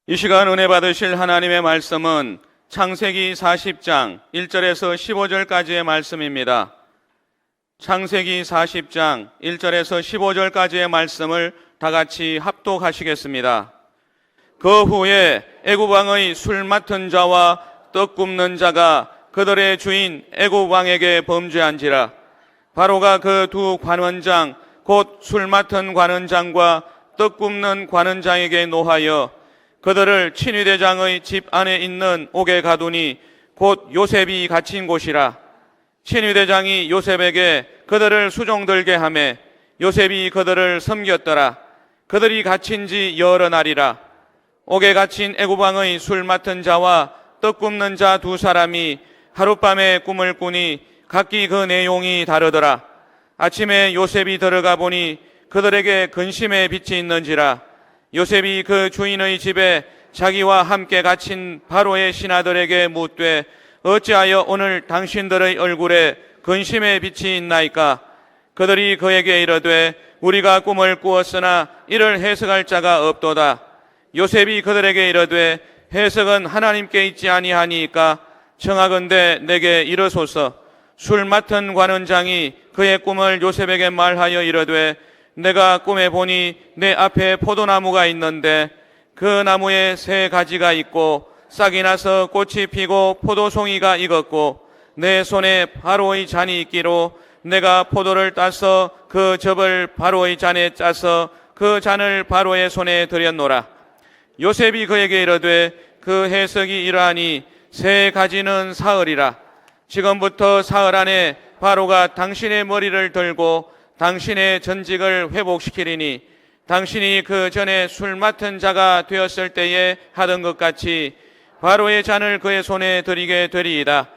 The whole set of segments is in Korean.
이 시간 은혜 받으실 하나님의 말씀은 창세기 40장 1절에서 15절까지의 말씀입니다. 창세기 40장 1절에서 15절까지의 말씀을 다 같이 합독하시겠습니다. 그 후에 애굽 왕의 술 맡은 자와 떡 굽는 자가 그들의 주인 애굽 왕에게 범죄한지라. 바로가 그 두 관원장 곧 술 맡은 관원장과 떡 굽는 관원장에게 노하여 그들을 친위대장의 집 안에 있는 옥에 가두니 곧 요셉이 갇힌 곳이라. 친위대장이 요셉에게 그들을 수종들게 하매 요셉이 그들을 섬겼더라. 그들이 갇힌 지 여러 날이라. 옥에 갇힌 애굽 왕의 술 맡은 자와 떡 굽는 자 두 사람이 하룻밤에 꿈을 꾸니 각기 그 내용이 다르더라. 아침에 요셉이 들어가 보니 그들에게 근심의 빛이 있는지라. 요셉이 그 주인의 집에 자기와 함께 갇힌 바로의 신하들에게 묻되 어찌하여 오늘 당신들의 얼굴에 근심의 빛이 있나이까? 그들이 그에게 이르되 우리가 꿈을 꾸었으나 이를 해석할 자가 없도다. 요셉이 그들에게 이르되 해석은 하나님께 있지 아니하니까 청하건대 내게 이르소서. 술 맡은 관원장이 그의 꿈을 요셉에게 말하여 이르되 내가 꿈에 보니 내 앞에 포도나무가 있는데 그 나무에 세 가지가 있고 싹이 나서 꽃이 피고 포도송이가 익었고 내 손에 바로의 잔이 있기로 내가 포도를 따서 그 즙을 바로의 잔에 짜서 그 잔을 바로의 손에 들였노라. 요셉이 그에게 이르되 그 해석이 이러하니 세 가지는 사흘이라. 지금부터 사흘 안에 바로가 당신의 머리를 들고 당신의 전직을 회복시키리니 당신이 그 전에 술 맡은 자가 되었을 때에 하던 것 같이 바로의 잔을 그의 손에 드리게 되리이다.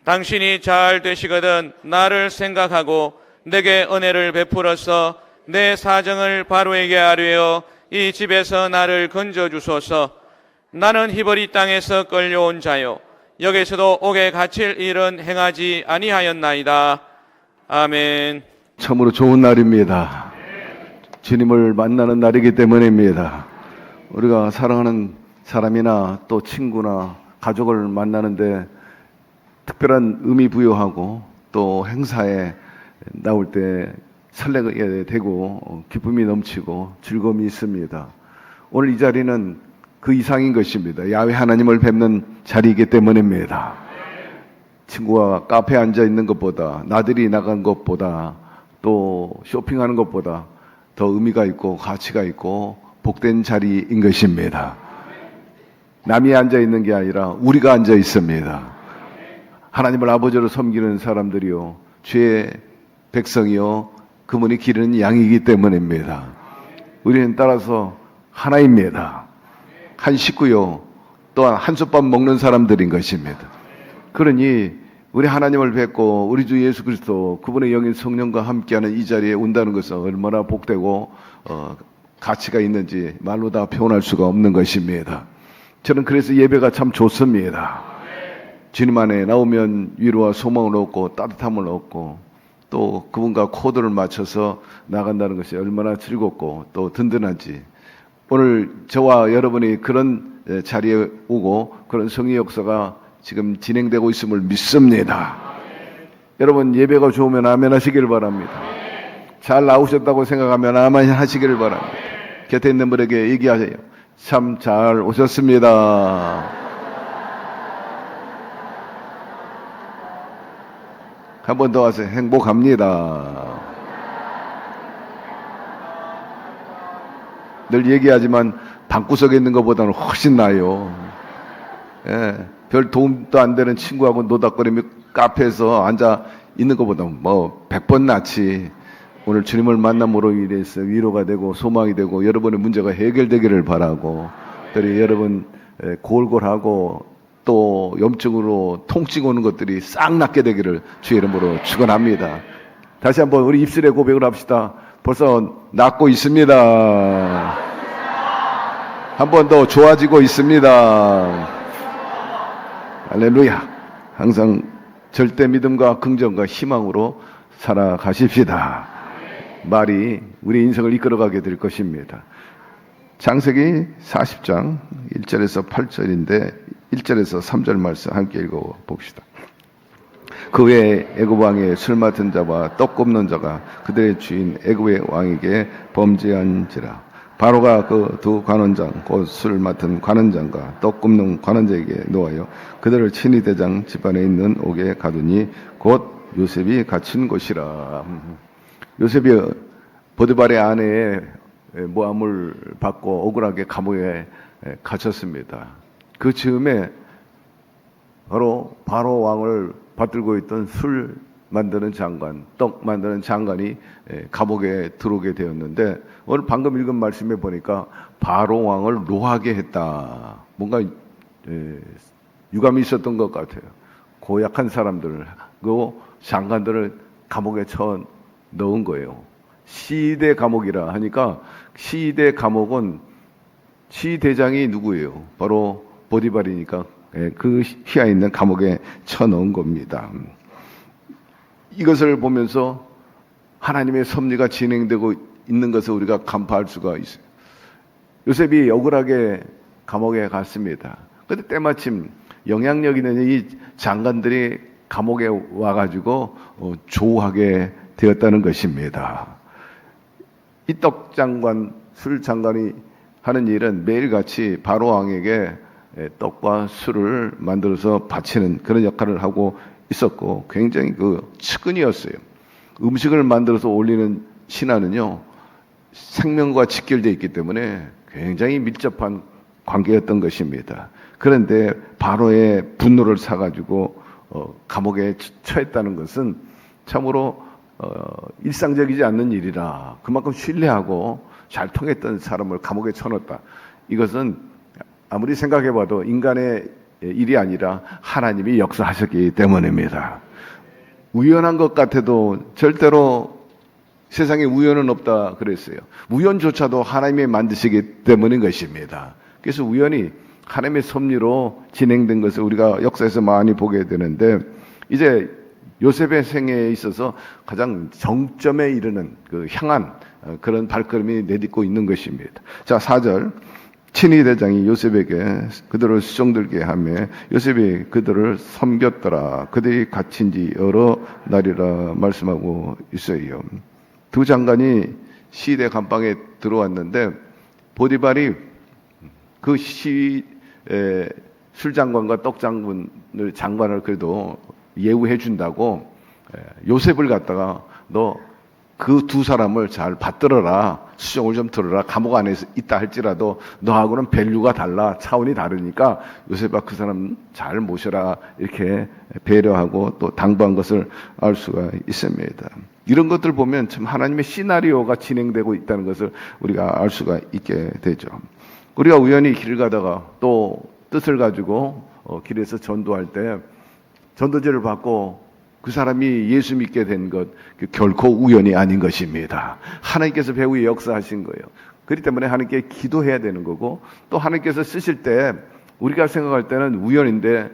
당신이 잘 되시거든 나를 생각하고 내게 은혜를 베풀어서 내 사정을 바로에게 아뢰어 이 집에서 나를 건져주소서. 나는 히브리 땅에서 끌려온 자요 여기서도 옥에 갇힐 일은 행하지 아니하였나이다. 아멘. 참으로 좋은 날입니다. 주님을 만나는 날이기 때문입니다. 우리가 사랑하는 사람이나 또 친구나 가족을 만나는데 특별한 의미 부여하고 또 행사에 나올 때 설레게 되고 기쁨이 넘치고 즐거움이 있습니다. 오늘 이 자리는 그 이상인 것입니다. 야훼 하나님을 뵙는 자리이기 때문입니다. 친구가 카페에 앉아 있는 것보다 나들이 나간 것보다 또 쇼핑하는 것보다 더 의미가 있고 가치가 있고 복된 자리인 것입니다. 남이 앉아 있는 게 아니라 우리가 앉아 있습니다. 하나님을 아버지로 섬기는 사람들이요 주의 백성이요 그분이 기르는 양이기 때문입니다. 우리는 따라서 하나입니다. 한 식구요 또한 한솥밥 먹는 사람들인 것입니다. 그러니 우리 하나님을 뵙고 우리 주 예수 그리스도 그분의 영인 성령과 함께하는 이 자리에 온다는 것은 얼마나 복되고 가치가 있는지 말로 다 표현할 수가 없는 것입니다. 저는 그래서 예배가 참 좋습니다. 주님 안에 나오면 위로와 소망을 얻고 따뜻함을 얻고 또 그분과 코드를 맞춰서 나간다는 것이 얼마나 즐겁고 또 든든한지 오늘 저와 여러분이 그런 자리에 오고 그런 성의 역사가 지금 진행되고 있음을 믿습니다. 여러분 예배가 좋으면 아멘 하시기를 바랍니다. 잘 나오셨다고 생각하면 아멘 하시기를 바랍니다. 곁에 있는 분에게 얘기하세요. 참 잘 오셨습니다. 한 번 더 하세요. 행복합니다. 늘 얘기하지만 방구석에 있는 것보다는 훨씬 나아요. 예, 별 도움도 안 되는 친구하고 노닥거리며 카페에서 앉아 있는 것보다 뭐 100번 낫지. 오늘 주님을 만남으로 인해서 위로가 되고 소망이 되고 여러분의 문제가 해결되기를 바라고 특별히 여러분 골골하고 또 염증으로 통증 오는 것들이 싹 낫게 되기를 주의 이름으로 축원합니다. 다시 한번 우리 입술의 고백을 합시다. 벌써 낫고 있습니다. 한 번 더 좋아지고 있습니다. 할렐루야. 항상 절대 믿음과 긍정과 희망으로 살아가십시다. 말이 우리 인생을 이끌어가게 될 것입니다. 창세기 40장 1절에서 8절인데 1절에서 3절 말씀 함께 읽어봅시다. 그 외에 애굽 왕의 술 맡은 자와 떡 굽는 자가 그들의 주인 애굽의 왕에게 범죄한지라. 바로가 그 두 관원장 곧 술 맡은 관원장과 떡 굽는 관원장에게 놓아요 그들을 친위 대장 집안에 있는 옥에 가두니 곧 요셉이 갇힌 곳이라. 요셉이 보디발의 아내의 모함을 받고 억울하게 감옥에 갇혔습니다. 그 즈음에 바로 바로 왕을 받들고 있던 술 만드는 장관, 떡 만드는 장관이 감옥에 들어오게 되었는데 오늘 방금 읽은 말씀에 보니까 바로 왕을 노하게 했다. 뭔가 유감이 있었던 것 같아요. 고약한 사람들을, 그 장관들을 감옥에 쳐 넣은 거예요. 시대 감옥이라 하니까 시대 감옥은 시대장이 누구예요? 바로 보디발이니까 그 휘하 있는 감옥에 쳐 넣은 겁니다. 이것을 보면서 하나님의 섭리가 진행되고 있는 것을 우리가 간파할 수가 있어요. 요셉이 억울하게 감옥에 갔습니다. 그런데 때마침 영향력 있는 이 장관들이 감옥에 와가지고 조우하게 되었다는 것입니다. 이 떡 장관, 술 장관이 하는 일은 매일같이 바로 왕에게 떡과 술을 만들어서 바치는 그런 역할을 하고 있었고 굉장히 그 측근이었어요. 음식을 만들어서 올리는 신하는요 생명과 직결되어 있기 때문에 굉장히 밀접한 관계였던 것입니다. 그런데 바로의 분노를 사가지고 감옥에 처했다는 것은 참으로 일상적이지 않는 일이라. 그만큼 신뢰하고 잘 통했던 사람을 감옥에 쳐넣었다. 이것은 아무리 생각해봐도 인간의 일이 아니라 하나님이 역사하셨기 때문입니다. 우연한 것 같아도 절대로 세상에 우연은 없다 그랬어요. 우연조차도 하나님이 만드시기 때문인 것입니다. 그래서 우연히 하나님의 섭리로 진행된 것을 우리가 역사에서 많이 보게 되는데 이제 요셉의 생애에 있어서 가장 정점에 이르는 그 향한 그런 발걸음이 내딛고 있는 것입니다. 자, 4절. 친위 대장이 요셉에게 그들을 수종들게 하며 요셉이 그들을 섬겼더라. 그들이 갇힌 지 여러 날이라 말씀하고 있어요. 두 장관이 시대 감방에 들어왔는데 보디발이 그 술장관과 떡장관을 그래도 예우해 준다고 요셉을 갖다가 너 그 두 사람을 잘 받들어라. 수종을 좀 들어라. 감옥 안에 있다 할지라도 너하고는 밸류가 달라. 차원이 다르니까 요셉아 그 사람 잘 모셔라. 이렇게 배려하고 또 당부한 것을 알 수가 있습니다. 이런 것들 보면 참 하나님의 시나리오가 진행되고 있다는 것을 우리가 알 수가 있게 되죠. 우리가 우연히 길을 가다가 또 뜻을 가지고 길에서 전도할 때 전도제를 받고 그 사람이 예수 믿게 된 것 결코 우연이 아닌 것입니다. 하나님께서 배후에 역사하신 거예요. 그렇기 때문에 하나님께 기도해야 되는 거고 또 하나님께서 쓰실 때 우리가 생각할 때는 우연인데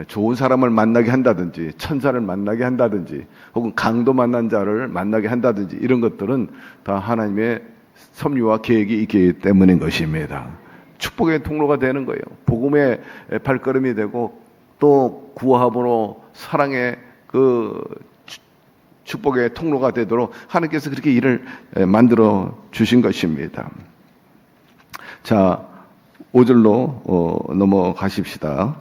좋은 사람을 만나게 한다든지 천사를 만나게 한다든지 혹은 강도 만난 자를 만나게 한다든지 이런 것들은 다 하나님의 섭리와 계획이 있기 때문인 것입니다. 축복의 통로가 되는 거예요. 복음의 발걸음이 되고 또 구원함으로 사랑의 그 축복의 통로가 되도록 하나님께서 그렇게 일을 만들어 주신 것입니다. 자, 5절로 넘어가십시다.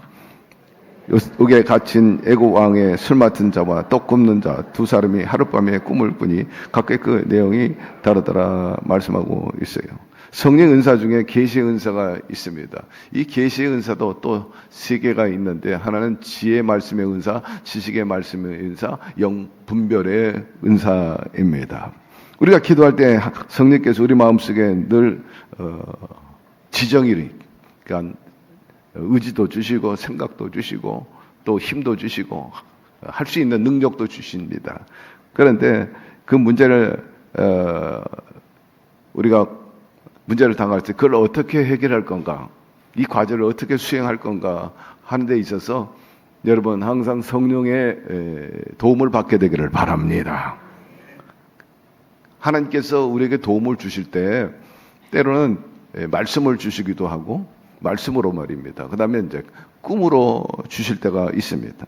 옥에 갇힌 애굽 왕의 술 맡은 자와 떡 굽는 자 두 사람이 하룻밤에 꿈을 꾸니 각각 그 내용이 다르더라 말씀하고 있어요. 성령 은사 중에 계시의 은사가 있습니다. 이 계시의 은사도 또 세 개가 있는데 하나는 지혜의 말씀의 은사, 지식의 말씀의 은사, 영 분별의 은사입니다. 우리가 기도할 때 성령께서 우리 마음속에 늘 지정이, 그러니까 의지도 주시고 생각도 주시고 또 힘도 주시고 할 수 있는 능력도 주십니다. 그런데 그 문제를 우리가 문제를 당할 때 그걸 어떻게 해결할 건가, 이 과제를 어떻게 수행할 건가 하는 데 있어서 여러분 항상 성령의 도움을 받게 되기를 바랍니다. 하나님께서 우리에게 도움을 주실 때 때로는 말씀을 주시기도 하고 말씀으로 말입니다. 그다음에 이제 꿈으로 주실 때가 있습니다.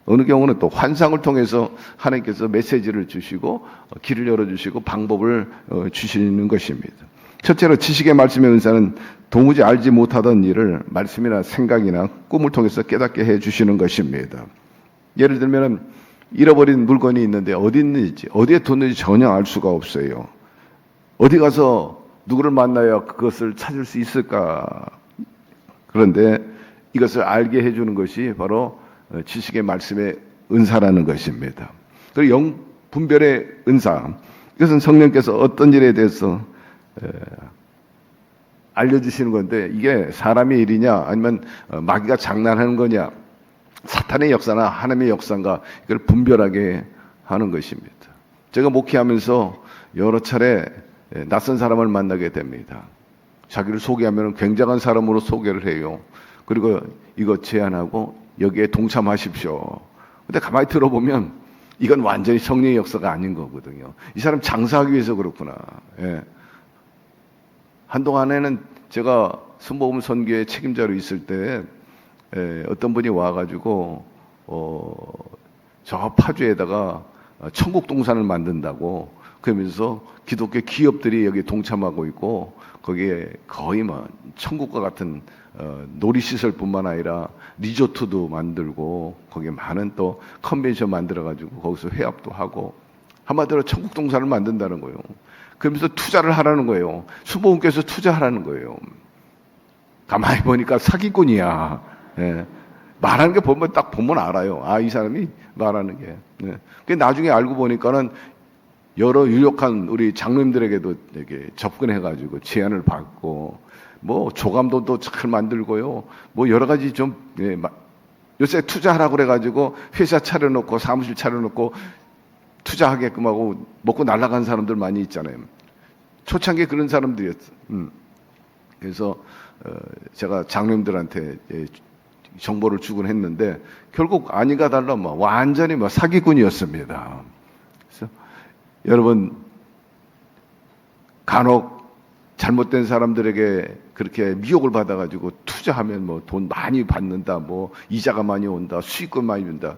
어느 경우는 또 환상을 통해서 하나님께서 메시지를 주시고 길을 열어주시고 방법을 주시는 것입니다. 첫째로 지식의 말씀의 은사는 도무지 알지 못하던 일을 말씀이나 생각이나 꿈을 통해서 깨닫게 해주시는 것입니다. 예를 들면 잃어버린 물건이 있는데 어디 있는지 어디에 뒀는지 전혀 알 수가 없어요. 어디 가서 누구를 만나야 그것을 찾을 수 있을까? 그런데 이것을 알게 해주는 것이 바로 지식의 말씀의 은사라는 것입니다. 그리고 영 분별의 은사, 이것은 성령께서 어떤 일에 대해서 알려주시는 건데 이게 사람의 일이냐 아니면 마귀가 장난하는 거냐, 사탄의 역사나 하나님의 역사인가, 이걸 분별하게 하는 것입니다. 제가 목회하면서 여러 차례 낯선 사람을 만나게 됩니다. 자기를 소개하면 굉장한 사람으로 소개를 해요. 그리고 이거 제안하고 여기에 동참하십시오. 근데 가만히 들어보면 이건 완전히 성령의 역사가 아닌 거거든요. 이 사람 장사하기 위해서 그렇구나. 예. 한동안에는 제가 순복음 선교의 책임자로 있을 때 어떤 분이 와가지고 저 파주에다가 천국 동산을 만든다고 그러면서 기독교 기업들이 여기 동참하고 있고 거기에 거의 뭐 천국과 같은 놀이시설뿐만 아니라 리조트도 만들고 거기에 많은 또 컨벤션 만들어가지고 거기서 회합도 하고 한마디로 천국 동산을 만든다는 거예요. 그러면서 투자를 하라는 거예요. 수보훈께서 투자하라는 거예요. 가만히 보니까 사기꾼이야. 예. 말하는 게 보면 딱 보면 알아요. 아, 이 사람이 말하는 게. 예. 나중에 알고 보니까는 여러 유력한 우리 장로님들에게도 이렇게 접근해가지고 제안을 받고 뭐 조감도도 잘 만들고요. 뭐 여러 가지 좀 요새 투자하라고 그래가지고 회사 차려놓고 사무실 차려놓고 투자하게끔 하고 먹고 날아간 사람들 많이 있잖아요. 초창기에 그런 사람들이었어. 그래서 제가 장로님들한테 정보를 주곤 했는데 결국 아니가 달라 뭐 완전히 뭐 사기꾼이었습니다. 그래서 여러분 간혹 잘못된 사람들에게 그렇게 미혹을 받아가지고 투자하면 뭐 돈 많이 받는다, 뭐 이자가 많이 온다, 수익금 많이 준다.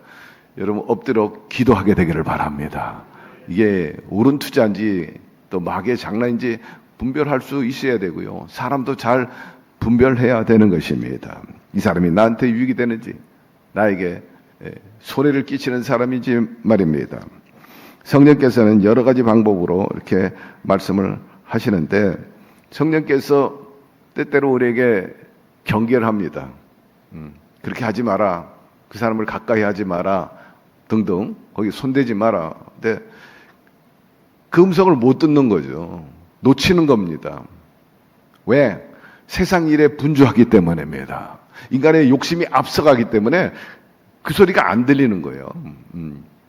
여러분 엎드려 기도하게 되기를 바랍니다. 이게 옳은 투자인지 또 마귀의 장난인지 분별할 수 있어야 되고요. 사람도 잘 분별해야 되는 것입니다. 이 사람이 나한테 유익이 되는지 나에게 손해를 끼치는 사람인지 말입니다. 성령께서는 여러 가지 방법으로 이렇게 말씀을 하시는데 성령께서 때때로 우리에게 경계를 합니다. 그렇게 하지 마라. 그 사람을 가까이 하지 마라. 등등. 거기 손대지 마라. 근데 그 음성을 못 듣는 거죠. 놓치는 겁니다. 왜? 세상 일에 분주하기 때문입니다. 인간의 욕심이 앞서가기 때문에 그 소리가 안 들리는 거예요.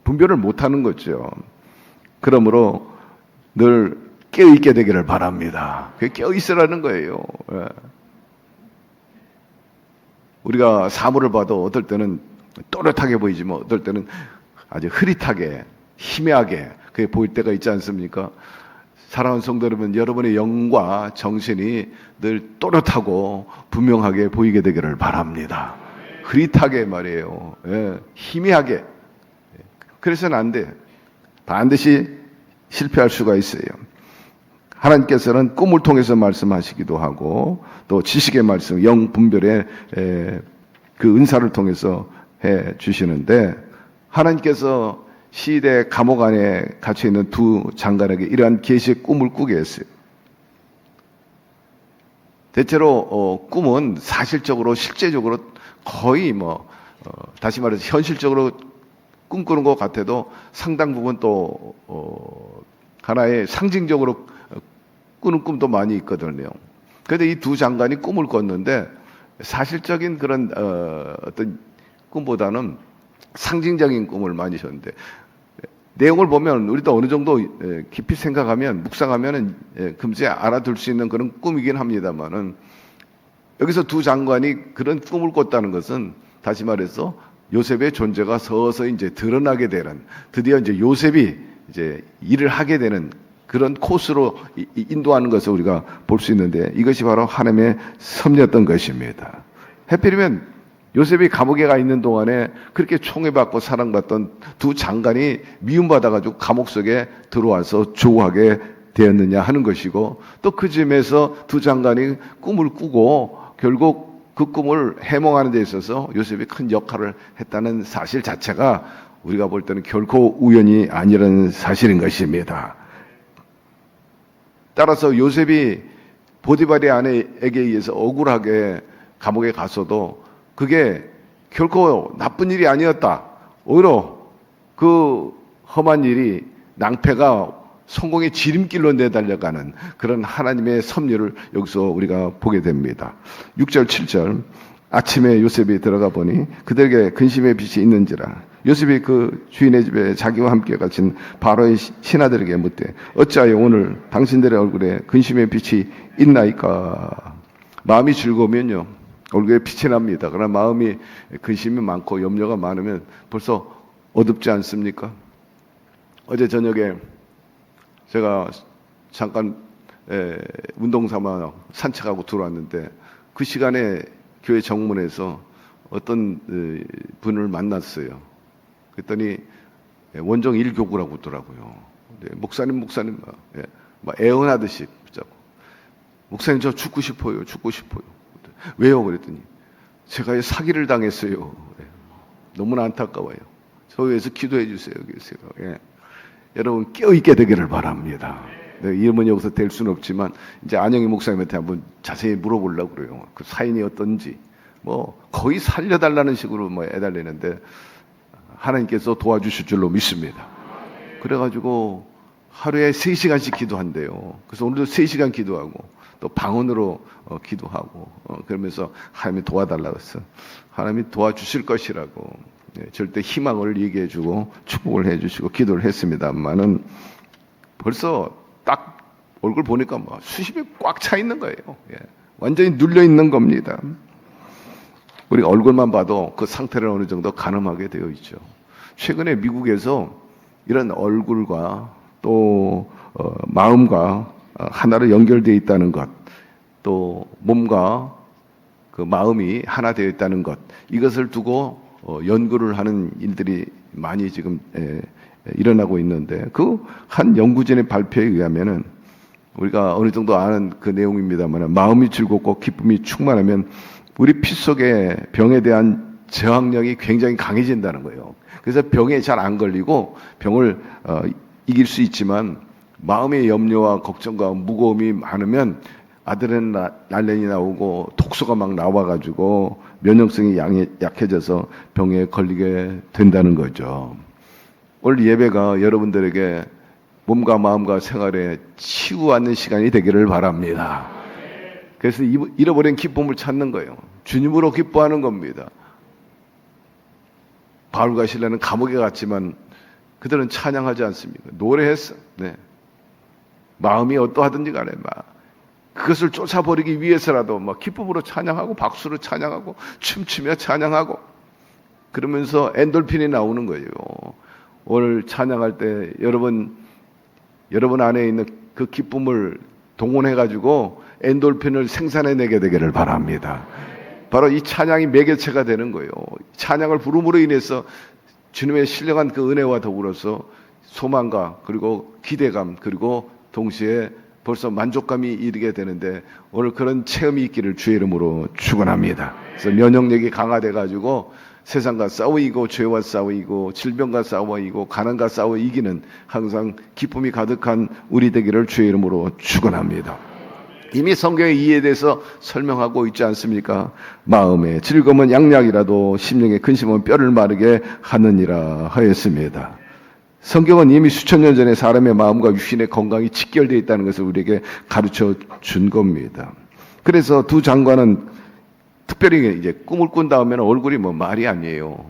분별을 못 하는 거죠. 그러므로 늘 깨어있게 되기를 바랍니다. 그게 깨어있으라는 거예요. 우리가 사물을 봐도 어떨 때는 또렷하게 보이지만 어떨 때는 아주 흐릿하게 희미하게 그게 보일 때가 있지 않습니까? 사랑하는 성도 여러분, 여러분의 영과 정신이 늘 또렷하고 분명하게 보이게 되기를 바랍니다. 흐릿하게 말이에요. 희미하게. 그래서는 안 돼. 반드시 실패할 수가 있어요. 하나님께서는 꿈을 통해서 말씀하시기도 하고 또 지식의 말씀, 영 분별의 그 은사를 통해서 해 주시는데 하나님께서 시대 감옥 안에 갇혀 있는 두 장관에게 이러한 계시의 꿈을 꾸게 했어요. 대체로 꿈은 사실적으로 실제적으로 거의 다시 말해서 현실적으로 꿈꾸는 것 같아도 상당 부분 또 하나의 상징적으로 꾸는 꿈도 많이 있거든요. 그런데 이 두 장관이 꿈을 꿨는데 사실적인 그런 어떤 꿈보다는 상징적인 꿈을 많이 꿨는데 내용을 보면 우리도 어느 정도 깊이 생각하면 묵상하면은 금세 알아둘 수 있는 그런 꿈이긴 합니다만은 여기서 두 장관이 그런 꿈을 꿨다는 것은 다시 말해서 요셉의 존재가 서서히 이제 드러나게 되는 드디어 이제 요셉이 이제 일을 하게 되는 그런 코스로 인도하는 것을 우리가 볼 수 있는데 이것이 바로 하나님의 섭리였던 것입니다. 해필이면 요셉이 감옥에 가 있는 동안에 그렇게 총애받고 사랑받던 두 장관이 미움받아가지고 감옥 속에 들어와서 조우하게 되었느냐 하는 것이고 또 그 즈음에서 두 장관이 꿈을 꾸고 결국 그 꿈을 해몽하는 데 있어서 요셉이 큰 역할을 했다는 사실 자체가 우리가 볼 때는 결코 우연이 아니라는 사실인 것입니다. 따라서 요셉이 보디발의 아내에게 의해서 억울하게 감옥에 갔어도 그게 결코 나쁜 일이 아니었다. 오히려 그 험한 일이 낭패가 성공의 지름길로 내달려가는 그런 하나님의 섭리를 여기서 우리가 보게 됩니다. 6절 7절 아침에 요셉이 들어가 보니 그들에게 근심의 빛이 있는지라 요셉이 그 주인의 집에 자기와 함께 갇힌 바로의 신하들에게 묻되 어찌하여 오늘 당신들의 얼굴에 근심의 빛이 있나이까. 마음이 즐거우면요 얼굴에 빛이 납니다. 그러나 마음이 근심이 많고 염려가 많으면 벌써 어둡지 않습니까? 어제 저녁에 제가 잠깐 운동 삼아 산책하고 들어왔는데 그 시간에 교회 정문에서 어떤 분을 만났어요. 그랬더니 원정 1교구라고 하더라고요. 목사님 막 애원하듯이 붙잡고 목사님 저 죽고 싶어요. 왜요? 그랬더니 제가 사기를 당했어요. 너무나 안타까워요. 저 위해서 기도해 주세요. 예. 여러분 깨어있게 되기를 바랍니다. 이름은 여기서 될 수는 없지만 이제 안영희 목사님한테 한번 자세히 물어보려고 그래요. 그 사인이 어떤지 뭐 거의 살려달라는 식으로 뭐 해달라는데 하나님께서 도와주실 줄로 믿습니다. 그래가지고 하루에 3시간씩 기도한대요. 그래서 오늘도 3시간 기도하고 또 방언으로 기도하고 그러면서 하나님이 도와달라고 했어. 하나님이 도와주실 것이라고 절대 희망을 얘기해주고 축복을 해주시고 기도를 했습니다만은 벌써 딱 얼굴 보니까 뭐 수십이 꽉 차 있는 거예요. 완전히 눌려 있는 겁니다. 우리가 얼굴만 봐도 그 상태를 어느 정도 가늠하게 되어 있죠. 최근에 미국에서 이런 얼굴과 또 마음과 하나로 연결되어 있다는 것, 또 몸과 그 마음이 하나 되어 있다는 것, 이것을 두고 연구를 하는 일들이 많이 지금 일어나고 있는데 그 한 연구진의 발표에 의하면은 우리가 어느 정도 아는 그 내용입니다만 마음이 즐겁고 기쁨이 충만하면 우리 피 속에 병에 대한 저항력이 굉장히 강해진다는 거예요. 그래서 병에 잘 안 걸리고 병을 이길 수 있지만 마음의 염려와 걱정과 무거움이 많으면 아드레날린이 나오고 독소가 막 나와가지고 면역성이 약해져서 병에 걸리게 된다는 거죠. 오늘 예배가 여러분들에게 몸과 마음과 생활에 치유하는 시간이 되기를 바랍니다. 그래서 잃어버린 기쁨을 찾는 거예요. 주님으로 기뻐하는 겁니다. 바울과 실라는 감옥에 갔지만 그들은 찬양하지 않습니까? 노래했어. 네. 마음이 어떠하든지 간에 그것을 쫓아버리기 위해서라도 기쁨으로 찬양하고 박수로 찬양하고 춤추며 찬양하고 그러면서 엔돌핀이 나오는 거예요. 오늘 찬양할 때 여러분 안에 있는 그 기쁨을 동원해가지고 엔돌핀을 생산해내게 되기를 바랍니다. 바로 이 찬양이 매개체가 되는 거예요. 찬양을 부름으로 인해서 주님의 신령한 그 은혜와 더불어서 소망과 그리고 기대감 그리고 동시에 벌써 만족감이 이르게 되는데 오늘 그런 체험이 있기를 주의 이름으로 축원합니다. 그래서 면역력이 강화돼 가지고 세상과 싸워 이기고 죄와 싸워 이기고 질병과 싸워 이기고 가난과 싸워 이기는 항상 기쁨이 가득한 우리 되기를 주의 이름으로 축원합니다. 이미 성경에 이에 대해서 설명하고 있지 않습니까? 마음의 즐거움은 양약이라도 심령의 근심은 뼈를 마르게 하느니라 하였습니다. 성경은 이미 수천 년 전에 사람의 마음과 육신의 건강이 직결되어 있다는 것을 우리에게 가르쳐 준 겁니다. 그래서 두 장관은 특별히 이제 꿈을 꾼 다음에는 얼굴이 말이 아니에요.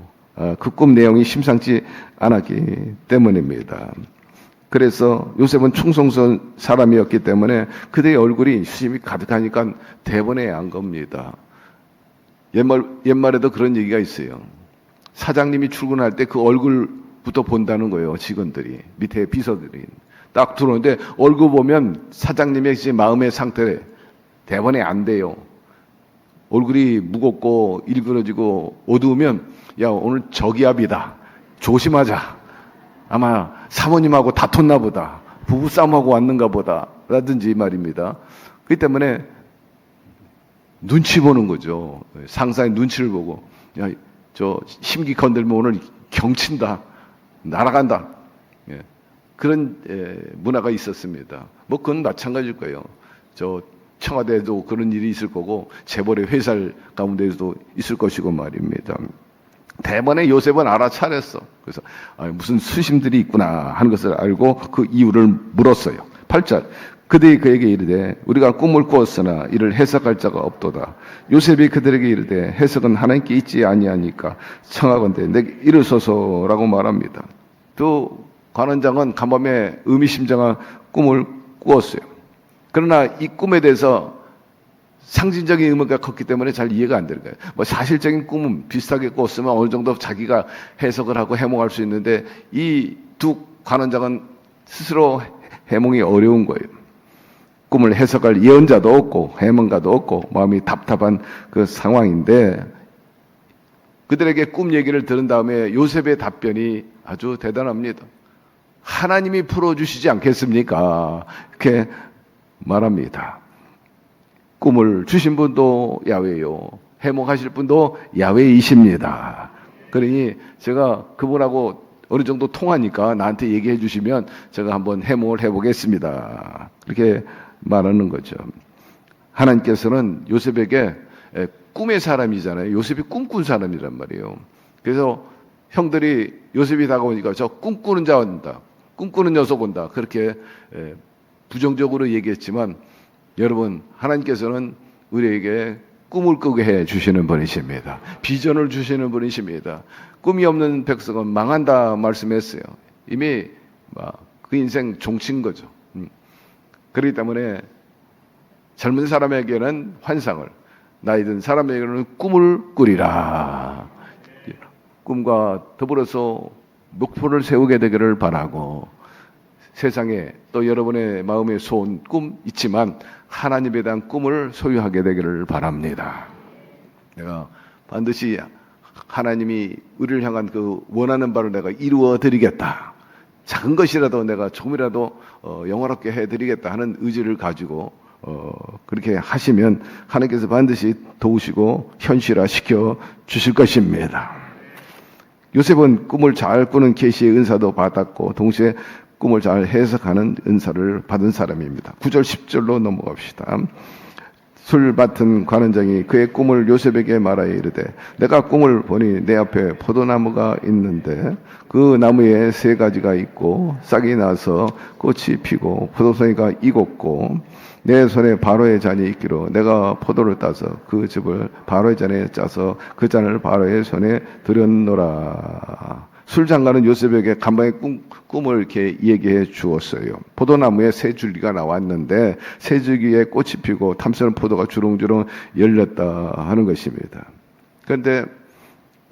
그 꿈 내용이 심상치 않았기 때문입니다. 그래서 요셉은 충성스러운 사람이었기 때문에 그들의 얼굴이 수심이 가득하니까 대번에 안 겁니다. 옛말에도 그런 얘기가 있어요. 사장님이 출근할 때 그 얼굴부터 본다는 거예요. 직원들이 밑에 비서들이 딱 들어오는데 얼굴 보면 사장님의 지금 마음의 상태 대번에 안 돼요. 얼굴이 무겁고 일그러지고 어두우면 야 오늘 저기압이다. 조심하자. 아마 사모님하고 다퉜나 보다. 부부싸움하고 왔는가 보다. 라든지 말입니다. 그렇기 때문에 눈치 보는 거죠. 상사의 눈치를 보고 야, 저 심기 건들면 오늘 경친다. 날아간다. 예. 그런 문화가 있었습니다. 뭐 그건 마찬가지일 거예요. 저 청와대에도 그런 일이 있을 거고 재벌의 회사 가운데에도 있을 것이고 말입니다. 대번에 요셉은 알아차렸어. 그래서 무슨 수심들이 있구나 하는 것을 알고 그 이유를 물었어요. 8절 그들이 그에게 이르되 우리가 꿈을 꾸었으나 이를 해석할 자가 없도다. 요셉이 그들에게 이르되 해석은 하나님께 있지 아니하니까 청하건대 내게 이르소서라고 말합니다. 또 관원장은 간밤에 의미심장한 꿈을 꾸었어요. 그러나 이 꿈에 대해서 상징적인 의미가 컸기 때문에 잘 이해가 안 되는 거예요. 뭐 사실적인 꿈은 비슷하게 꿨으면 어느 정도 자기가 해석을 하고 해몽할 수 있는데 이 두 관원장은 스스로 해몽이 어려운 거예요. 꿈을 해석할 예언자도 없고 해몽가도 없고 마음이 답답한 그 상황인데 그들에게 꿈 얘기를 들은 다음에 요셉의 답변이 아주 대단합니다. 하나님이 풀어주시지 않겠습니까? 이렇게 말합니다. 꿈을 주신 분도 야훼요. 해몽하실 분도 야훼이십니다. 그러니 제가 그분하고 어느 정도 통하니까 나한테 얘기해 주시면 제가 한번 해몽을 해보겠습니다. 그렇게 말하는 거죠. 하나님께서는 요셉에게 꿈의 사람이잖아요. 요셉이 꿈꾼 사람이란 말이에요. 그래서 형들이 요셉이 다가오니까 저 꿈꾸는 자 온다. 꿈꾸는 녀석 온다. 그렇게 부정적으로 얘기했지만 여러분 하나님께서는 우리에게 꿈을 꾸게 해 주시는 분이십니다. 비전을 주시는 분이십니다. 꿈이 없는 백성은 망한다 말씀했어요. 이미 그 인생 종친 거죠. 그렇기 때문에 젊은 사람에게는 환상을, 나이 든 사람에게는 꿈을 꾸리라. 꿈과 더불어서 목표를 세우게 되기를 바라고 세상에 또 여러분의 마음의 소원, 꿈 있지만 하나님에 대한 꿈을 소유하게 되기를 바랍니다. 내가 반드시 하나님이 우리를 향한 그 원하는 바를 내가 이루어 드리겠다. 작은 것이라도 내가 조금이라도 영화롭게 해드리겠다 하는 의지를 가지고 그렇게 하시면 하나님께서 반드시 도우시고 현실화시켜 주실 것입니다. 요셉은 꿈을 잘 꾸는 계시의 은사도 받았고 동시에 꿈을 잘 해석하는 은사를 받은 사람입니다. 9절 10절로 넘어갑시다. 술 맡은 관원장이 그의 꿈을 요셉에게 말하여 이르되 내가 꿈을 보니 내 앞에 포도나무가 있는데 그 나무에 세 가지가 있고 싹이 나서 꽃이 피고 포도송이가 익었고 내 손에 바로의 잔이 있기로 내가 포도를 따서 그 즙을 바로의 잔에 짜서 그 잔을 바로의 손에 들였노라. 술장가는 요셉에게 간밤에 꿈을 이렇게 얘기해 주었어요. 포도나무에 세 줄기가 나왔는데 세 줄기에 꽃이 피고 탐스러운 포도가 주렁주렁 열렸다 하는 것입니다. 그런데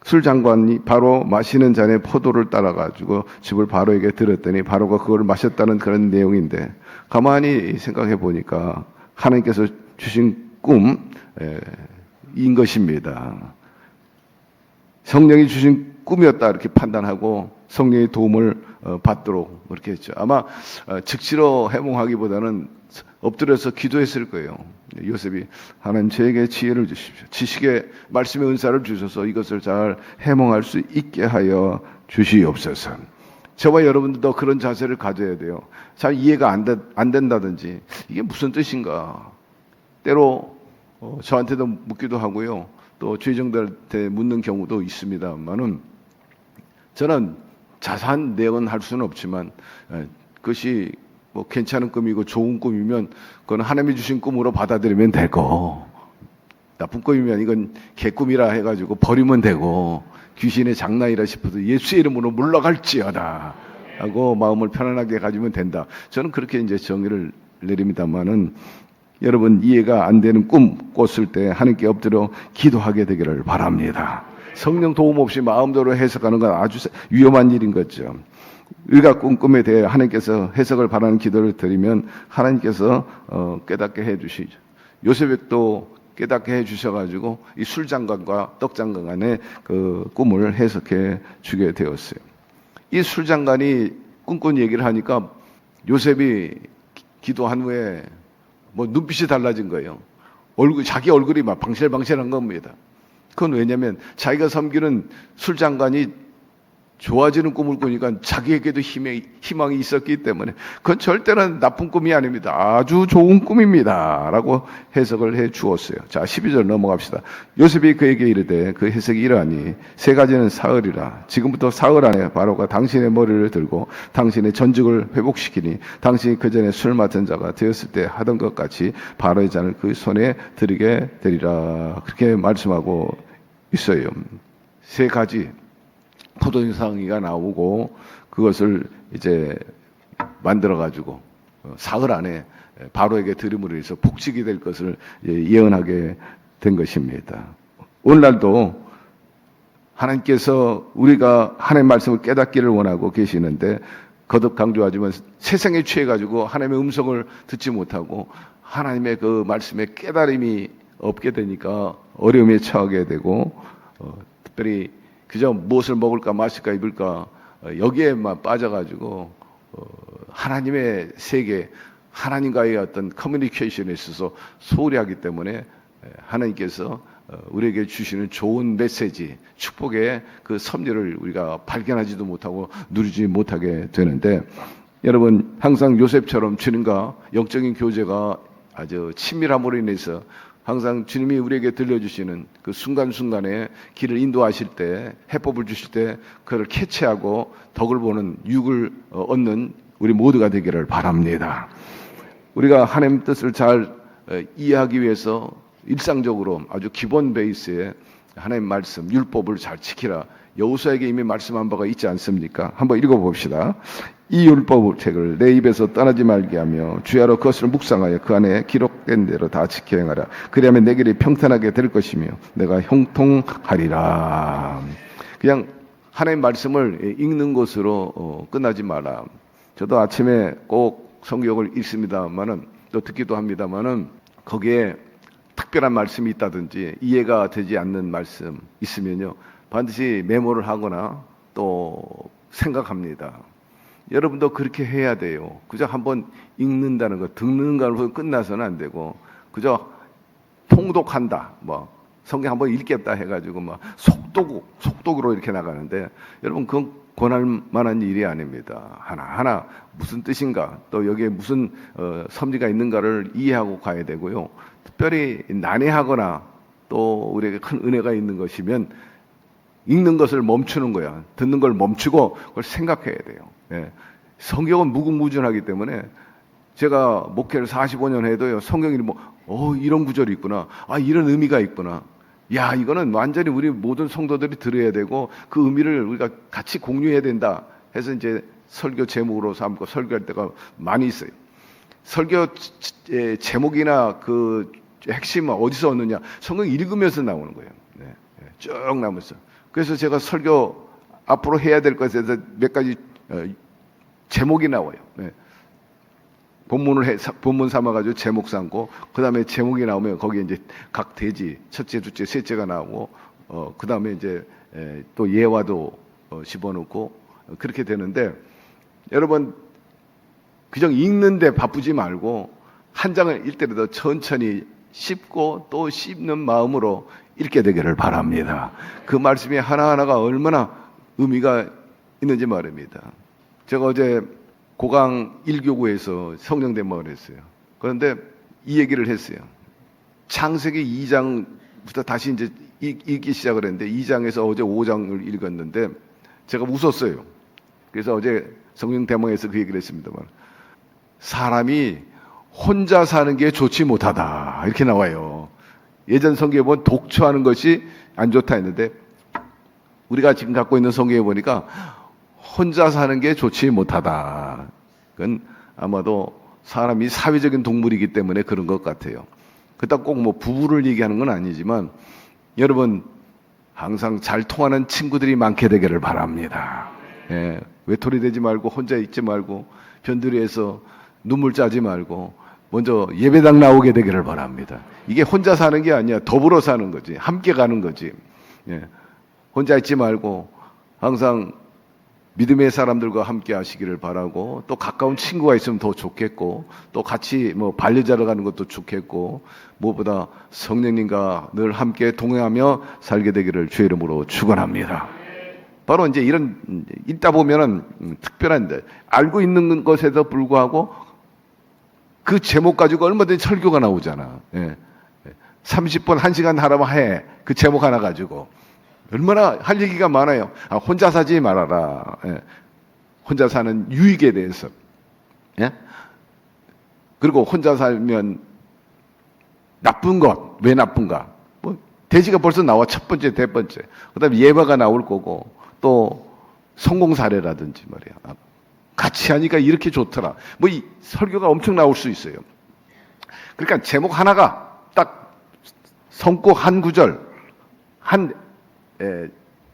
술장관이 바로 마시는 잔에 포도를 따라가지고 집을 바로에게 들었더니 바로가 그걸 마셨다는 그런 내용인데 가만히 생각해 보니까 하나님께서 주신 꿈인 것입니다. 성령이 주신 꿈이었다 이렇게 판단하고 성령의 도움을 받도록 그렇게 했죠. 아마 즉시로 해몽하기보다는 엎드려서 기도했을 거예요. 요셉이 하나님 저에게 지혜를 주십시오. 지식의 말씀의 은사를 주셔서 이것을 잘 해몽할 수 있게 하여 주시옵소서. 저와 여러분들도 그런 자세를 가져야 돼요. 잘 이해가 안 된다든지 이게 무슨 뜻인가. 때로 저한테도 묻기도 하고요. 또 주의정들한테 묻는 경우도 있습니다만은 저는 자세한 내용은 할 수는 없지만 그것이 뭐 괜찮은 꿈이고 좋은 꿈이면 그건 하나님이 주신 꿈으로 받아들이면 되고 나쁜 꿈이면 이건 개꿈이라 해가지고 버리면 되고 귀신의 장난이라 싶어서 예수의 이름으로 물러갈지어다 하고 마음을 편안하게 가지면 된다. 저는 그렇게 이제 정의를 내립니다만은 여러분 이해가 안 되는 꿈 꿨을 때 하나님께 엎드려 기도하게 되기를 바랍니다. 성령 도움 없이 마음대로 해석하는 건 아주 위험한 일인 거죠. 우리가 꿈꿈에 대해 하나님께서 해석을 바라는 기도를 드리면 하나님께서 깨닫게 해주시죠. 요셉도 깨닫게 해주셔가지고 이 술장관과 떡장관 간의 그 꿈을 해석해 주게 되었어요. 이 술장관이 꿈꾼 얘기를 하니까 요셉이 기도한 후에 뭐 눈빛이 달라진 거예요. 자기 얼굴이 막 방실방실한 겁니다. 그건 왜냐면 자기가 섬기는 술장관이 좋아지는 꿈을 꾸니까 자기에게도 희망이 있었기 때문에 그건 절대로 나쁜 꿈이 아닙니다. 아주 좋은 꿈입니다. 라고 해석을 해 주었어요. 자, 12절 넘어갑시다. 요셉이 그에게 이르되 그 해석이 이러하니 세 가지는 사흘이라. 지금부터 사흘 안에 바로가 당신의 머리를 들고 당신의 전직을 회복시키니 당신이 그 전에 술 맡은 자가 되었을 때 하던 것 같이 바로의 잔을 그 손에 들이게 되리라. 그렇게 말씀하고 있어요. 세 가지 포도주상이가 나오고 그것을 이제 만들어 가지고 사흘 안에 바로에게 드림으로 해서 복직이 될 것을 예언하게 된 것입니다. 오늘날도 하나님께서 우리가 하나님의 말씀을 깨닫기를 원하고 계시는데 거듭 강조하지만 세상에 취해 가지고 하나님의 음성을 듣지 못하고 하나님의 그 말씀에 깨달음이 없게 되니까 어려움에 처하게 되고 특별히 그저 무엇을 먹을까 마실까 입을까 여기에만 빠져가지고 하나님의 세계, 하나님과의 어떤 커뮤니케이션에 있어서 소홀히 하기 때문에 하나님께서 우리에게 주시는 좋은 메시지, 축복의 그 섭리를 우리가 발견하지도 못하고 누리지 못하게 되는데 여러분 항상 요셉처럼 주님과 영적인 교제가 아주 친밀함으로 인해서 항상 주님이 우리에게 들려주시는 그 순간순간에 길을 인도하실 때, 해법을 주실 때 그를 캐치하고 덕을 보는 유익을 얻는 우리 모두가 되기를 바랍니다. 우리가 하나님 뜻을 잘 이해하기 위해서 일상적으로 아주 기본 베이스에 하나님 말씀, 율법을 잘 지키라. 여호수아에게 이미 말씀한 바가 있지 않습니까? 한번 읽어봅시다. 이 율법 책을 내 입에서 떠나지 말게 하며 주야로 그것을 묵상하여 그 안에 기록된 대로 다 지켜 행하라. 그리하면 내 길이 평탄하게 될 것이며 내가 형통하리라. 그냥 하나님 말씀을 읽는 것으로 끝나지 마라. 저도 아침에 꼭 성경을 읽습니다만은 또 듣기도 합니다만은 거기에 특별한 말씀이 있다든지 이해가 되지 않는 말씀 있으면요 반드시 메모를 하거나 또 생각합니다. 여러분도 그렇게 해야 돼요. 그저 한번 읽는다는 거, 듣는 걸로 끝나서는 안 되고 그저 통독한다, 뭐 성경 한번 읽겠다 해가지고 막 속독으로 이렇게 나가는데 여러분 그건 권할 만한 일이 아닙니다. 하나하나 무슨 뜻인가, 또 여기에 무슨 섭리가 있는가를 이해하고 가야 되고요. 특별히 난해하거나 또 우리에게 큰 은혜가 있는 것이면 읽는 것을 멈추는 거야. 듣는 걸 멈추고 그걸 생각해야 돼요. 예. 성경은 무궁무진하기 때문에 제가 목회를 45년 해도요. 성경이 이런 구절이 있구나. 이런 의미가 있구나. 야, 이거는 완전히 우리 모든 성도들이 들어야 되고 그 의미를 우리가 같이 공유해야 된다 해서 이제 설교 제목으로 삼고 설교할 때가 많이 있어요. 설교 제목이나 그 핵심은 어디서 얻느냐? 성경 읽으면서 나오는 거예요. 네. 쭉 나오면서. 그래서 제가 설교 앞으로 해야 될 것에 대해서 몇 가지 제목이 나와요. 네. 본문 삼아가지고 제목 삼고, 그 다음에 제목이 나오면 거기에 이제 각 대지, 첫째, 둘째, 셋째가 나오고, 그 다음에 이제 또 예화도 집어넣고, 그렇게 되는데, 여러분, 그냥 읽는데 바쁘지 말고, 한 장을 읽더라도 천천히 씹고 또 씹는 마음으로 읽게 되기를 바랍니다. 그 말씀이 하나하나가 얼마나 의미가 있는지 말입니다. 제가 어제 고강 1교구에서 성령 대목을 했어요. 그런데 이 얘기를 했어요. 창세기 2장부터 다시 이제 읽기 시작을 했는데 2장에서 어제 5장을 읽었는데 제가 웃었어요. 그래서 어제 성령 대목에서 그 얘기를 했습니다만 사람이 혼자 사는 게 좋지 못하다 이렇게 나와요. 예전 성경에 보면 독처하는 것이 안 좋다 했는데 우리가 지금 갖고 있는 성경에 보니까 혼자 사는 게 좋지 못하다. 그건 아마도 사람이 사회적인 동물이기 때문에 그런 것 같아요. 그렇다고 꼭 부부를 얘기하는 건 아니지만 여러분 항상 잘 통하는 친구들이 많게 되기를 바랍니다. 예, 외톨이 되지 말고 혼자 있지 말고 변두리에서 눈물 짜지 말고 먼저 예배당 나오게 되기를 바랍니다. 이게 혼자 사는 게 아니야. 더불어 사는 거지. 함께 가는 거지. 예, 혼자 있지 말고 항상 믿음의 사람들과 함께 하시기를 바라고, 또 가까운 친구가 있으면 더 좋겠고, 또 같이 뭐 반려자로 가는 것도 좋겠고, 무엇보다 성령님과 늘 함께 동행하며 살게 되기를 주의 이름으로 축원합니다. 바로 이제 이런 읽다 보면은 특별한데 알고 있는 것에도 불구하고 그 제목 가지고 얼마든지 설교가 나오잖아. 예. 30분 1시간 하라면 해. 그 제목 하나 가지고 얼마나 할 얘기가 많아요. 아, 혼자 사지 말아라. 예. 혼자 사는 유익에 대해서. 예? 그리고 혼자 살면 나쁜 것, 왜 나쁜가? 뭐 대지가 벌써 나와. 첫 번째, 대 번째. 그다음에 예화가 나올 거고, 또 성공 사례라든지 말이야. 아, 같이 하니까 이렇게 좋더라. 뭐 이 설교가 엄청 나올 수 있어요. 그러니까 제목 하나가 딱 성꼭 한 구절, 한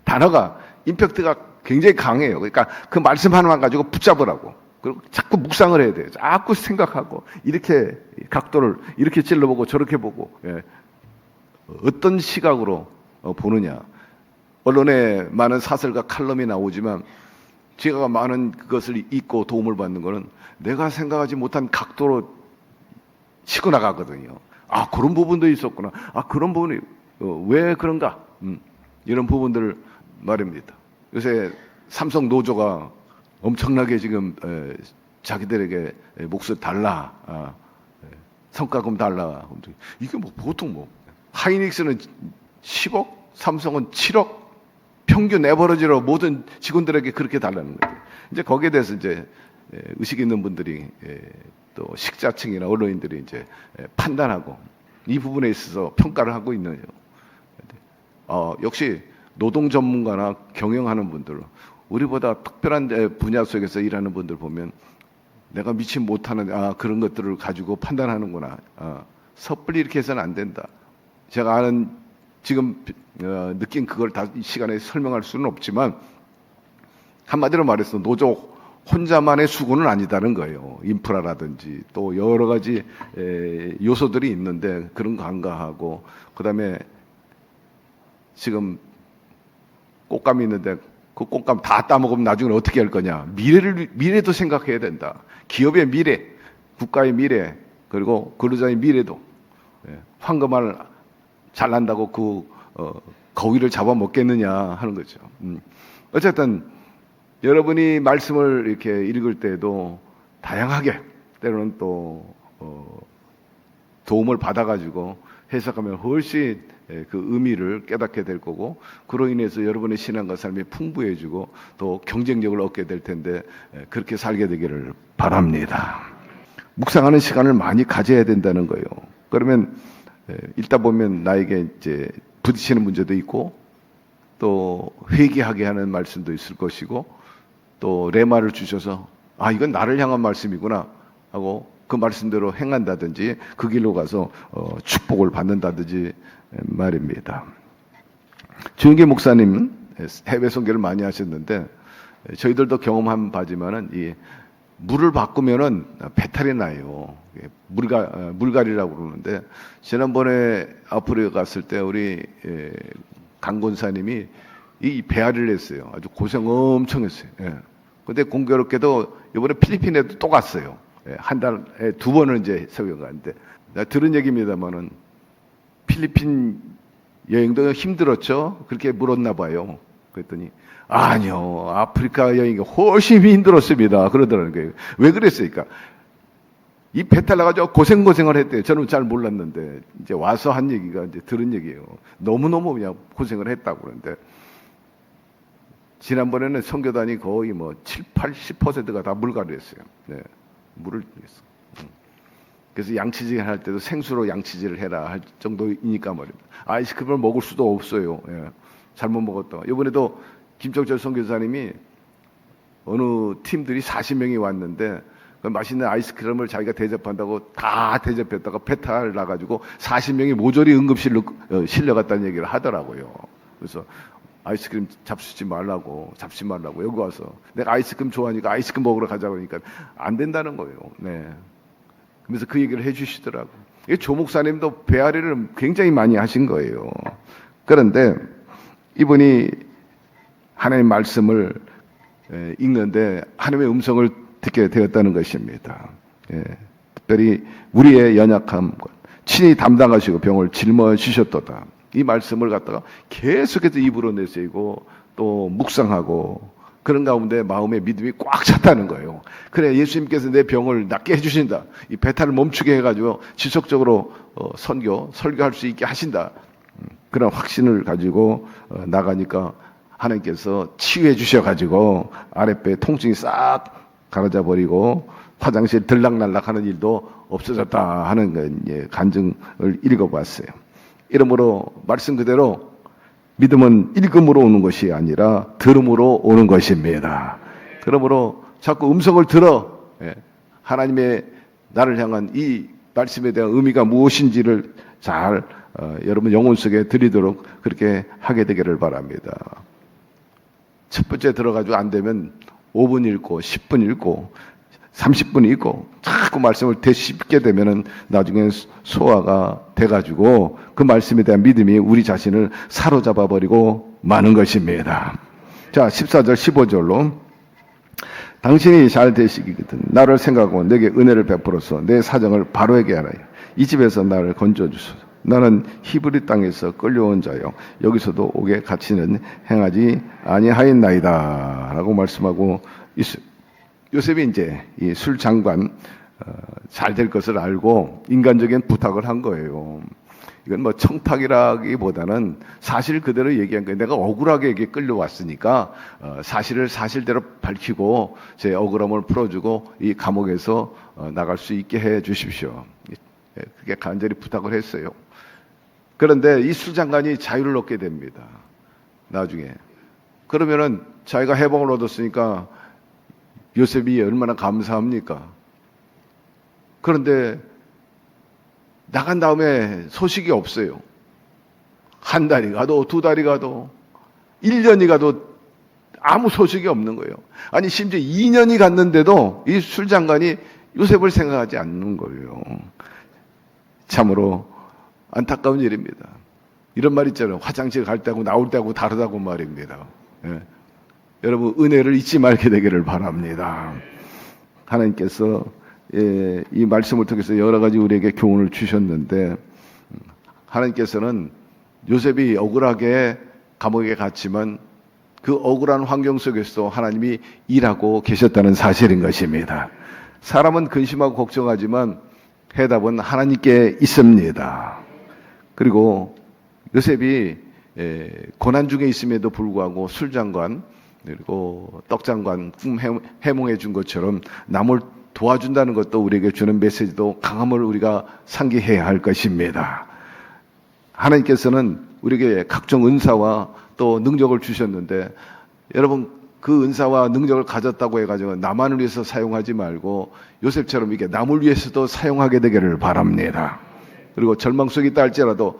단어가 임팩트가 굉장히 강해요. 그러니까 그 말씀 하나만 가지고 붙잡으라고. 그리고 자꾸 묵상을 해야 돼요. 자꾸 생각하고 이렇게 각도를 이렇게 찔러보고 저렇게 보고, 예. 어떤 시각으로 보느냐. 언론에 많은 사설과 칼럼이 나오지만 제가 많은 그것을 읽고 도움을 받는 것은 내가 생각하지 못한 각도로 치고 나가거든요. 아, 그런 부분도 있었구나. 아, 그런 부분이 왜 그런가? 이런 부분들을 말입니다. 요새 삼성 노조가 엄청나게 지금 자기들에게 몫을 달라, 성과금 달라. 이게 뭐 보통 뭐 하이닉스는 10억, 삼성은 7억, 평균 에버러지로 모든 직원들에게 그렇게 달라는 거예요. 이제 거기에 대해서 이제 의식 있는 분들이 또 식자층이나 언론인들이 이제 판단하고 이 부분에 있어서 평가를 하고 있는. 역시 노동 전문가나 경영하는 분들, 우리보다 특별한 분야 속에서 일하는 분들 보면 내가 미치 못하는 그런 것들을 가지고 판단하는구나. 섣불리 이렇게 해서는 안 된다. 제가 아는 지금 느낀 그걸 다 이 시간에 설명할 수는 없지만 한마디로 말해서 노조 혼자만의 수고는 아니다는 거예요. 인프라라든지 또 여러 가지 요소들이 있는데 그런 거 간과하고, 그다음에 지금 꽃감이 있는데 그 꽃감 다 따먹으면 나중에 어떻게 할 거냐. 미래도 생각해야 된다. 기업의 미래, 국가의 미래, 그리고 근로자의 미래도. 황금알 잘 난다고 그 거위를 잡아먹겠느냐 하는 거죠. 어쨌든 여러분이 말씀을 이렇게 읽을 때도 다양하게 때로는 또 도움을 받아가지고 해석하면 훨씬 그 의미를 깨닫게 될 거고, 그로 인해서 여러분의 신앙과 삶이 풍부해지고 또 경쟁력을 얻게 될 텐데 그렇게 살게 되기를 바랍니다. 묵상하는 시간을 많이 가져야 된다는 거예요. 그러면 읽다 보면 나에게 이제 부딪히는 문제도 있고 또 회개하게 하는 말씀도 있을 것이고, 또 레마를 주셔서 이건 나를 향한 말씀이구나 하고 그 말씀대로 행한다든지 그 길로 가서 축복을 받는다든지 말입니다. 주영기 목사님 해외 선교를 많이 하셨는데 저희들도 경험한 바지만은 이 물을 바꾸면은 배탈이 나요. 물갈이라고 그러는데, 지난번에 아프리카 갔을 때 우리 강 권사님이 이 배앓이를 했어요. 아주 고생 엄청 했어요. 근데 공교롭게도 이번에 필리핀에도 또 갔어요. 한 달에 2번을 이제 설교 가는데, 내가 들은 얘기입니다만은 필리핀 여행도 힘들었죠. 그렇게 물었나 봐요. 그랬더니 아니요, 아프리카 여행이 훨씬 힘들었습니다. 그러더라는 거예요. 왜 그랬을까? 이 배탈 나가지고 고생을 했대요. 저는 잘 몰랐는데 이제 와서 한 얘기가 이제 들은 얘기예요. 너무너무 그냥 고생을 했다고 그러는데, 지난번에는 선교단이 거의 뭐 70-80%가 다 물갈이를 했어요. 물을 했어. 그래서 양치질 할 때도 생수로 양치질을 해라 할 정도이니까 말입니다. 아이스크림을 먹을 수도 없어요. 잘못 먹었다. 이번에도 김정철 선교사님이 어느 팀들이 40명이 왔는데 그 맛있는 아이스크림을 자기가 대접한다고 다 대접했다가 배탈 나가지고 40명이 모조리 응급실로 실려갔다는 얘기를 하더라고요. 그래서 아이스크림 잡수지 말라고, 잡지 말라고. 여기 와서 내가 아이스크림 좋아하니까 아이스크림 먹으러 가자고 하니까 안 된다는 거예요. 네. 그래서 그 얘기를 해주시더라고. 조 목사님도 배앓이를 굉장히 많이 하신 거예요. 그런데 이분이 하나님의 말씀을 읽는데 하나님의 음성을 듣게 되었다는 것입니다. 예. 특별히 우리의 연약함, 친히 담당하시고 병을 짊어지셨도다. 이 말씀을 갖다가 계속해서 입으로 내세우고 또 묵상하고 그런 가운데 마음의 믿음이 꽉 찼다는 거예요. 그래, 예수님께서 내 병을 낫게 해주신다. 이 배탈을 멈추게 해가지고 지속적으로 설교할 수 있게 하신다. 그런 확신을 가지고 나가니까 하나님께서 치유해 주셔가지고 아랫배 통증이 싹 가라져 버리고 화장실 들락날락 하는 일도 없어졌다 하는 간증을 읽어봤어요. 이러므로 말씀 그대로 믿음은 읽음으로 오는 것이 아니라 들음으로 오는 것입니다. 그러므로 자꾸 음성을 들어 하나님의 나를 향한 이 말씀에 대한 의미가 무엇인지를 잘 여러분 영혼 속에 들이도록 그렇게 하게 되기를 바랍니다. 첫 번째 들어가지고 안 되면 5분 읽고 10분 읽고 30분 읽고 자꾸 말씀을 되씹게 되면은 나중에 소화가 돼가지고 그 말씀에 대한 믿음이 우리 자신을 사로잡아 버리고 마는 것입니다. 자, 14절 15절로 당신이 잘 되시기거든 나를 생각하고 내게 은혜를 베풀어서 내 사정을 바로 하게 하라. 이 집에서 나를 건져 주소서. 나는 히브리 땅에서 끌려온 자요 여기서도 옥에 갇히는 행하지 아니하였나이다 라고 말씀하고 있어요. 요셉이 이제 이 술 장관 잘 될 것을 알고 인간적인 부탁을 한 거예요. 이건 뭐 청탁이라기보다는 사실 그대로 얘기한 거예요. 내가 억울하게 여기 끌려왔으니까 사실을 사실대로 밝히고 제 억울함을 풀어주고 이 감옥에서 나갈 수 있게 해 주십시오. 그게 간절히 부탁을 했어요. 그런데 이 술 장관이 자유를 얻게 됩니다. 나중에. 그러면은 자기가 해방을 얻었으니까 요셉이 얼마나 감사합니까? 그런데 나간 다음에 소식이 없어요. 한 달이 가도 두 달이 가도 1년이 가도 아무 소식이 없는 거예요. 아니 심지어 2년이 갔는데도 이 술장관이 요셉을 생각하지 않는 거예요. 참으로 안타까운 일입니다. 이런 말 있잖아요. 화장실 갈 때하고 나올 때하고 다르다고 말입니다. 예. 여러분 은혜를 잊지 말게 되기를 바랍니다. 하나님께서 이 말씀을 통해서 여러 가지 우리에게 교훈을 주셨는데 하나님께서는 요셉이 억울하게 감옥에 갔지만 그 억울한 환경 속에서 하나님이 일하고 계셨다는 사실인 것입니다. 사람은 근심하고 걱정하지만 해답은 하나님께 있습니다. 그리고 요셉이 고난 중에 있음에도 불구하고 술장관 그리고 떡장관 꿈 해몽해 준 것처럼 남을 도와준다는 것도 우리에게 주는 메시지도 강함을 우리가 상기해야 할 것입니다. 하나님께서는 우리에게 각종 은사와 또 능력을 주셨는데 여러분 그 은사와 능력을 가졌다고 해가지고 나만을 위해서 사용하지 말고 요셉처럼 이게 남을 위해서도 사용하게 되기를 바랍니다. 그리고 절망 속에 있다 할지라도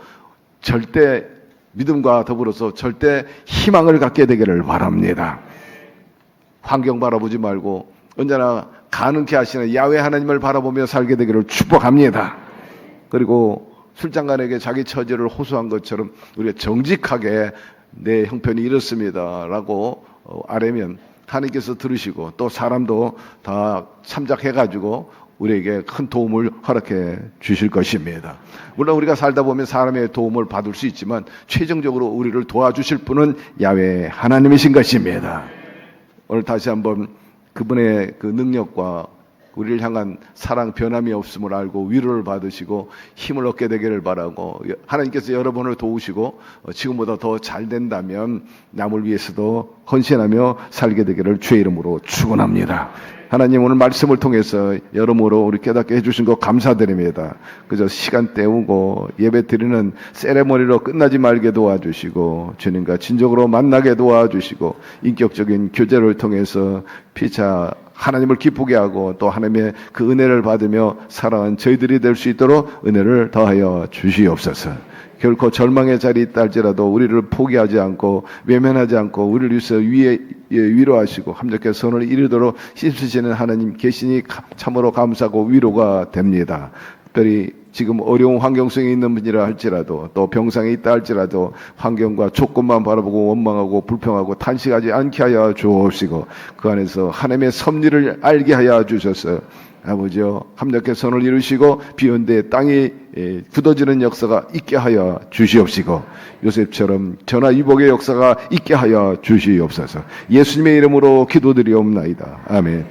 절대 믿음과 더불어서 절대 희망을 갖게 되기를 바랍니다. 환경 바라보지 말고 언제나 가능케 하시는 야훼 하나님을 바라보며 살게 되기를 축복합니다. 그리고 술장관에게 자기 처지를 호소한 것처럼 우리가 정직하게 내 형편이 이렇습니다 라고 아뢰면 하나님께서 들으시고 또 사람도 다 참작해가지고 우리에게 큰 도움을 허락해 주실 것입니다. 물론 우리가 살다 보면 사람의 도움을 받을 수 있지만 최종적으로 우리를 도와주실 분은 야훼 하나님이신 것입니다. 오늘 다시 한번 그분의 그 능력과 우리를 향한 사랑 변함이 없음을 알고 위로를 받으시고 힘을 얻게 되기를 바라고 하나님께서 여러분을 도우시고 지금보다 더 잘 된다면 남을 위해서도 헌신하며 살게 되기를 주의 이름으로 축원합니다. 하나님 오늘 말씀을 통해서 여러모로 우리 깨닫게 해주신 것 감사드립니다. 그저 시간 때우고 예배 드리는 세레머니로 끝나지 말게 도와주시고 주님과 진정으로 만나게 도와주시고 인격적인 교제를 통해서 피차 하나님을 기쁘게 하고 또 하나님의 그 은혜를 받으며 살아가는 저희들이 될 수 있도록 은혜를 더하여 주시옵소서. 결코 절망의 자리에 있다 할지라도 우리를 포기하지 않고 외면하지 않고 우리를 위해서 위로하시고 함께 선을 이루도록 씻으시는 하나님 계시니 참으로 감사하고 위로가 됩니다. 특별히 지금 어려운 환경 속에 있는 분이라 할지라도 또 병상에 있다 할지라도 환경과 조건만 바라보고 원망하고 불평하고 탄식하지 않게 하여 주옵시고 그 안에서 하나님의 섭리를 알게 하여 주셔서 아버지여 함께 선을 이루시고 비온데 땅이 굳어지는 역사가 있게 하여 주시옵시고 요셉처럼 전화위복의 역사가 있게 하여 주시옵소서. 예수님의 이름으로 기도드리옵나이다. 아멘.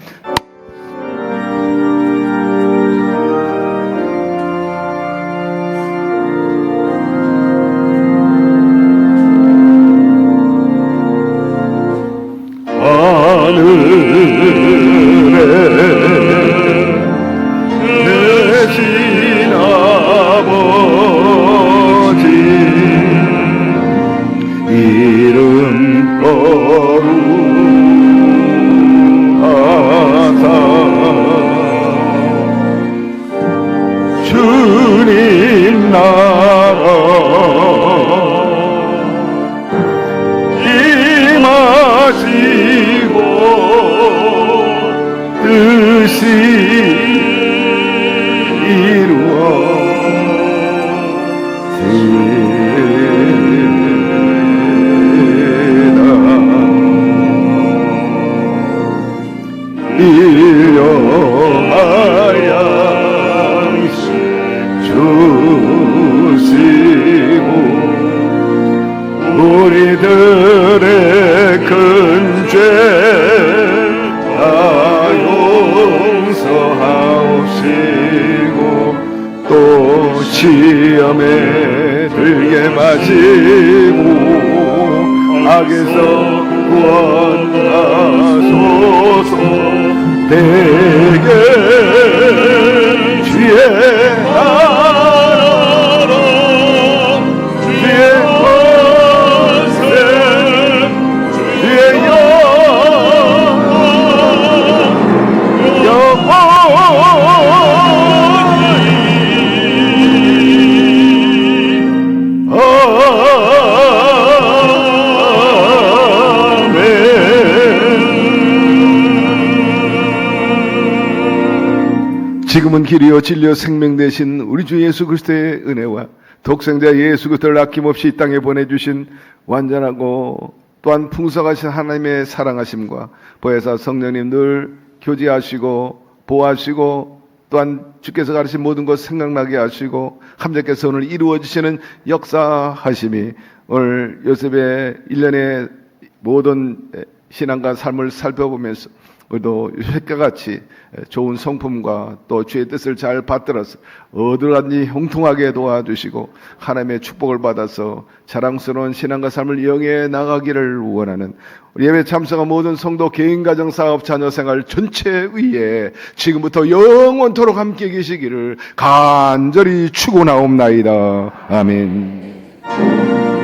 대신 아버지 이름 거룩하사 주님 나라 임하시고 뜻이 일용하여 주시고 우리들의 큰 죄 다 용서하옵시고 또 시험에 들게 마시고 악에서 구원하소서. 대개 주의 나라 주의 권세 주의 지금은 길이요 진리요 생명 되신 우리 주 예수 그리스도의 은혜와 독생자 예수 그리스도를 아낌없이 이 땅에 보내주신 완전하고 또한 풍성하신 하나님의 사랑하심과 보혜사 성령님 늘 교제하시고 보호하시고 또한 주께서 가르친 모든 것 생각나게 하시고 함께서 오늘 이루어지시는 역사하심이 오늘 요셉의 일련의 모든 신앙과 삶을 살펴보면서 우리도 요셉과 같이 좋은 성품과 또 주의 뜻을 잘 받들어서 어디든지 형통하게 도와주시고 하나님의 축복을 받아서 자랑스러운 신앙과 삶을 이어해 나가기를 원하는 우리 예배 참석한 모든 성도 개인 가정 사업 자녀 생활 전체 위에 지금부터 영원토록 함께 계시기를 간절히 축원하옵나이다. 아멘.